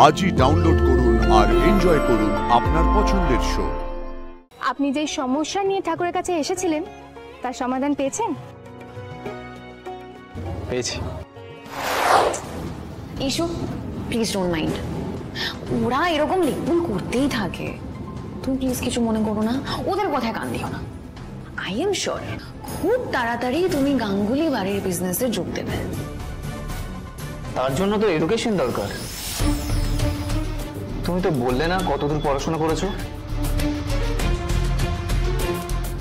আজই ডাউনলোড করুন আর এনজয় করুন আপনার পছন্দের শো। আপনি যে সমস্যা নিয়ে ঠাকুরের কাছে এসেছিলেন তার সমাধান পেয়েছেন? পেয়েছি। ইস্যু প্লিজ ডোন্ট মাইন্ড, ওরা এরকম লিখবুল করতেই থাকে, তুমি প্লিজ কিছু মনে করো না, ওদের কথায় কান দিও না। আই এম শিওর খুব তাড়াতাড়ি তুমি গাঙ্গুলি বাড়ির বিজনেসে যোগ দেবে। তার জন্য তো এডুকেশন দরকার। তুমি তো বললে না কতদূর পড়াশোনা করেছো?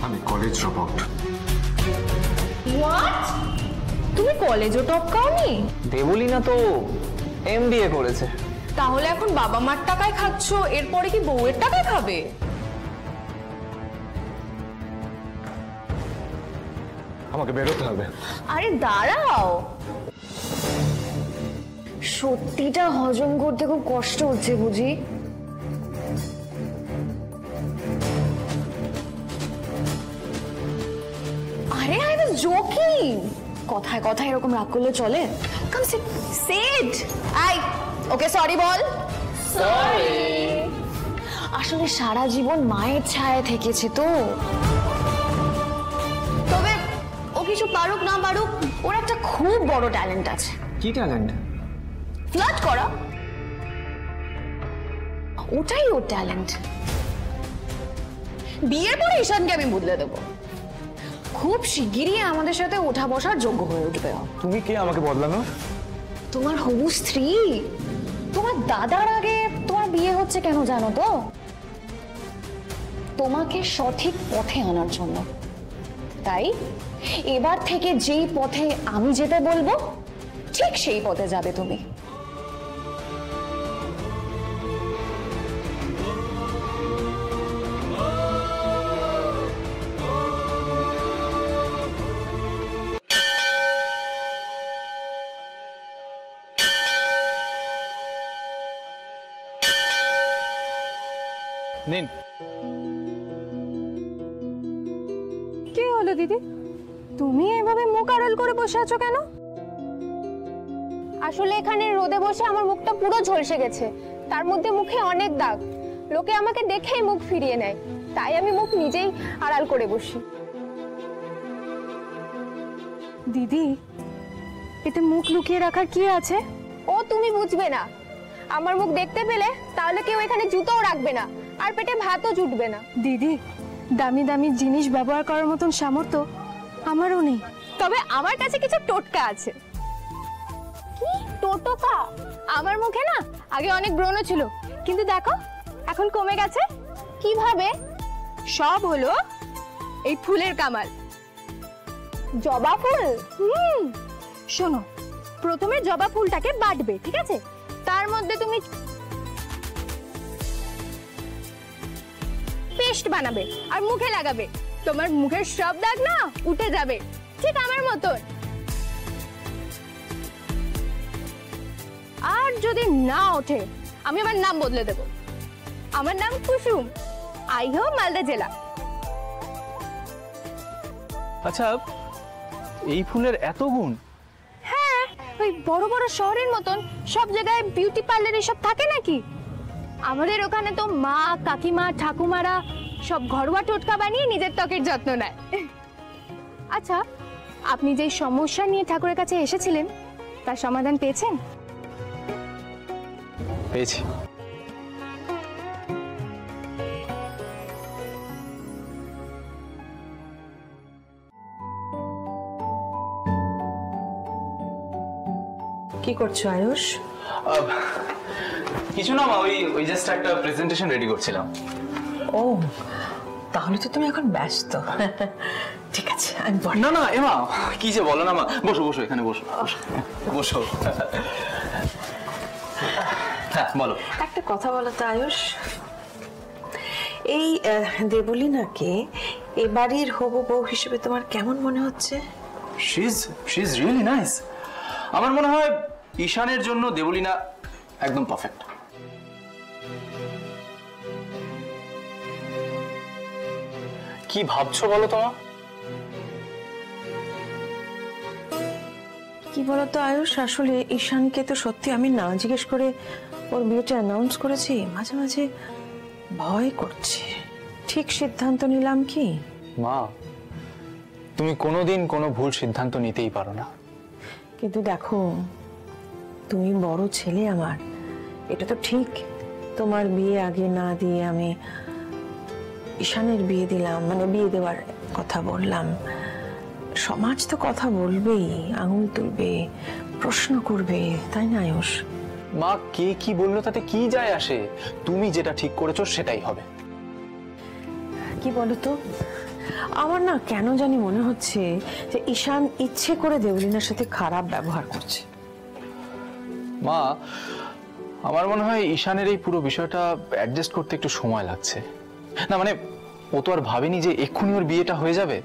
আমি কলেজ ড্রপ আউট। হোয়াট? তুমি কলেজও টপ করনি? দেবলীনা তো এমবিএ করেছে। তাহলে এখন বাবা মার টাকায় খাচ্ছ, এরপরে কি বউয়ের টাকায় খাবে? আমাকে বেরোতে হবে। আরে দাঁড়াও, সত্যিটা হজম করতে খুব কষ্ট হচ্ছে বুঝি। আরে আই ওয়াজ জোকিং, কথায় কথায় এরকম রাগ করলে চলে? Come sit. I okay sorry বল। সরি। আসলে সারা জীবন মায়ের ছায়া থেকেছে তো। তবে ও কিছু পারুক না পারুক, ওর একটা খুব বড় ট্যালেন্ট আছে। কি ট্যালেন্ট? ফ্লার্ট করা, ওটাই ওর ট্যালেন্ট। বিয়ের পরে ঈশানকে আমি বদলে দেবো, খুব শিগগিরই আমাদের সাথে ওঠা বসার যোগ্য হয়ে উঠবে। তুমি কে আমাকে বদলানো? তোমার হবু স্ত্রী। তোমার দাদার আগে তোমার বিয়ে হচ্ছে কেন জানো তো? তোমাকে সঠিক পথে আনার জন্য। তাই এবার থেকে যেই পথে আমি যেতে বলবো ঠিক সেই পথে যাবে তুমি। নিন। কি হলো দিদি, তুমি এভাবে মুখ আড়াল করে বসে আছো কেন? আসলে এখানে রোদে বসে আমার মুখটা পুরো ঝলসে গেছে, তার মধ্যে মুখে অনেক দাগ। লোকে আমাকে দেখেই মুখ ফিরিয়ে নেয়, তাই আমি মুখ নিজেই আড়াল করে বসি। দিদি, এতে মুখ লুকিয়ে রাখার কি আছে? ও তুমি বুঝবে না, আমার মুখ দেখতে পেলে তাহলে কেউ এখানে জুতোও রাখবে না, আর পেটে ভাতও জুটবে না। দিদি, দামি দামি জিনিস ব্যবহার করার মতন সামর্থ্য আমারও নেই, তবে আমার কাছে কিছু টোটকা আছে। কি টোটকা? আমার মুখে না আগে অনেক ব্রণ ছিল, কিন্তু দেখো এখন কমে গেছে। কিভাবে? সব হলো এই ফুলের কামাল। জবা ফুল? শোনো, প্রথমে জবা ফুলটাকে বাটবে, ঠিক আছে? তার মধ্যে তুমি পেস্ট বানাবে আর মুখে লাগাবে, তোমার মুখের সব দাগ না উঠে যাবে, ঠিক আমার মতন। আর যদি না ওঠে আমি আমার নাম বদলে দেব, আমার নাম কুসুম, আই হো মালদা জেলা। আচ্ছা, এই ফুলের এত গুণ? হ্যাঁ, ওই বড় বড় শহরের মতন সব জায়গায় বিউটি পার্লার এসব থাকে নাকি? আমাদের ওখানে তো মা, কাকিমা, ঠাকুমারা সব ঘরোয়া টোটকা বানিয়ে নিজের ত্বকের যত্ন নেয়। আচ্ছা, আপনি যে সমস্যা নিয়ে ঠাকুরের কাছে এসেছিলেন তার সমাধান পেয়েছেন? পেয়েছি। কি করছো আয়ুষ? কিছু না মা, ওই জাস্ট একটা প্রেজেন্টেশন রেডি করছিলাম। ও, তাহলে তো তুমি এখন ব্যস্ত। ঠিক আছে, আমি বলি। না না এমা, কি যে বলো না মা। বসো বসো, এখানে বসো বসো। হ্যাঁ বলো। একটা কথা বলো তো আয়ুষ, এই দেবলীনাকে এ বাড়ির হবু বউ হিসেবে তোমার কেমন মনে হচ্ছে? She is really nice. আমার মনে হয় ঈশানের জন্য দেবলীনা একদম পারফেক্ট। কি ভাবছো বলো তোমা? কি বলতো আয়ুষ, আসলে ঈশানকে তো সত্যি আমি না জিজ্ঞেস করে ওর বিয়েটা অ্যানাউন্স করেছি মাঝে মাঝে ভয় করছে। ঠিক সিদ্ধান্ত নিলাম কি? মা, তুমি কোনোদিন কোনো ভুল সিদ্ধান্ত নিতেই পারো না। কিন্তু দেখো, তুমি বড় ছেলে আমার, এটা তো ঠিক তোমার বিয়ে আগে না দিয়ে আমি ঈশানের বিয়ে দিলাম, মানে বিয়ে দেওয়ার কথা বললাম। সমাজ তো কথা বলবেই, আঙুল তুলবে, প্রশ্ন করবে, তাই না আয়ুষ? মা, কে কি বললো তাতে কি যায় আসে? তুমি যেটা ঠিক করেছো সেটাই হবে। কি বলো তো, আমার না কেন জানি মনে হচ্ছে যে ঈশান ইচ্ছে করে দেবলিনার সাথে খারাপ ব্যবহার করছে। মা, আমার মনে হয় ঈশানের এই পুরো বিষয়টা অ্যাডজাস্ট করতে একটু সময় লাগছে। না মানে, ও তো আর ভাবেনি যে এক্ষুনি ওর বিয়েটা হয়ে যাবে,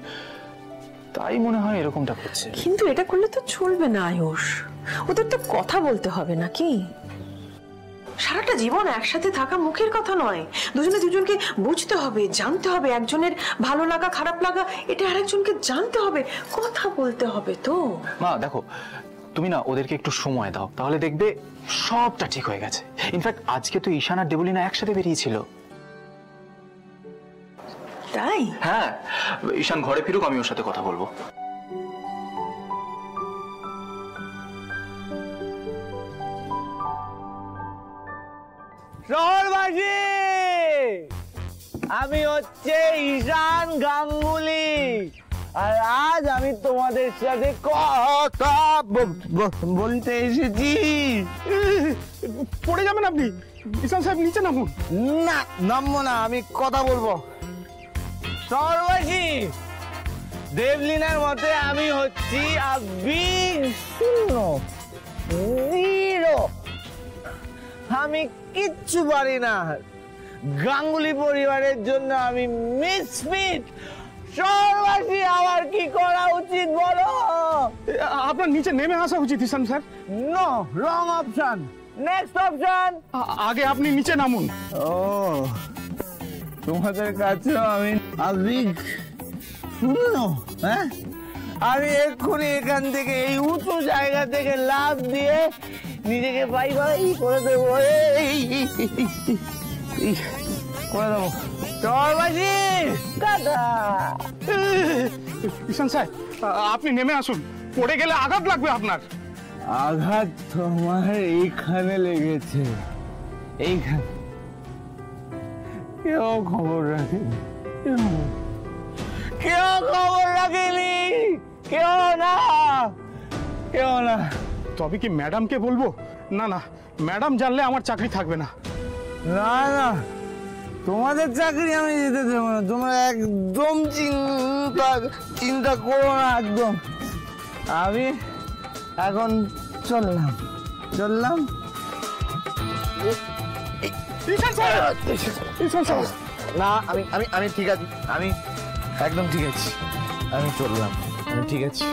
তাই মনে হয় এরকমটা করছে। কিন্তু এটা করলে তো চলবে না আয়ুষ, ওদের তো কথা বলতে হবে নাকি? সারাটা জীবন একসাথে থাকা মুখের কথা নয়, দুজনে দুজনকে বুঝতে হবে, জানতে হবে, একজনের ভালো লাগা খারাপ লাগা এটা আরেকজনকে জানতে হবে, কথা বলতে হবে তো। মা দেখো, তুমি না ওদেরকে একটু সময় দাও, তাহলে দেখবে সবটা ঠিক হয়ে গেছে। ইনফ্যাক্ট আজকে তো ঈশান আর দেবলিনা একসাথে বেরিয়েছিল। তাই? হ্যাঁ, ঈশান ঘরে ফিরুক, আমি ওর সাথে কথা বলবো। শহরবাসী, আমি হচ্ছে ঈশান গাঙ্গুলি, আর আজ আমি তোমাদের সাথে কথা বলতে এসেছি। পড়ে যাবেন আপনি, ঈশান সাহেব নিচে নামুন। না, নামবো না, আমি কথা বলবো। শহরবাসী, দেবলিনার মতে আমি হচ্ছি জিরো। আমি কিচ্ছু পারি না। গাঙ্গুলি পরিবারের জন্য আমি মিসফিট। শহরবাসী, আমার কি করা উচিত বলো? আপনার নিচে নেমে আসা উচিত ঈশান স্যার। নো, রং অপশন। Next option. আগে আপনি নিচে নামুন। ও, তোমাদের কাছে আমি আবেগ শূন্য। হ্যাঁ, আমি এক্ষুনি এখান থেকে, এই উঁচু জায়গা থেকে লাফ দিয়ে নিজেকে বাই বাই করে দেবো, করে দেবো। চলবাসী দাদা। ঈশান স্যার, আপনি নেমে আসুন, পড়ে গেলে আঘাত লাগবে আপনার। আঘাত তোমার এইখানে লেগেছে, এইখানে। কেউ খবর রাখেনি, কেউ খবর রাখেনি, কেউ না, কেউ না। তবে কি ম্যাডামকে বলবো? না না, ম্যাডাম জানলে আমার চাকরি থাকবে না। না না, তোমাদের চাকরি আমি দিতে দেবো না। তোমরা একদম চিন্তা করো না, একদম। আমি এখন চললাম। না, আমি ঠিক আছি, আমি একদম ঠিক আছি, আমি চললাম, আমি ঠিক আছি।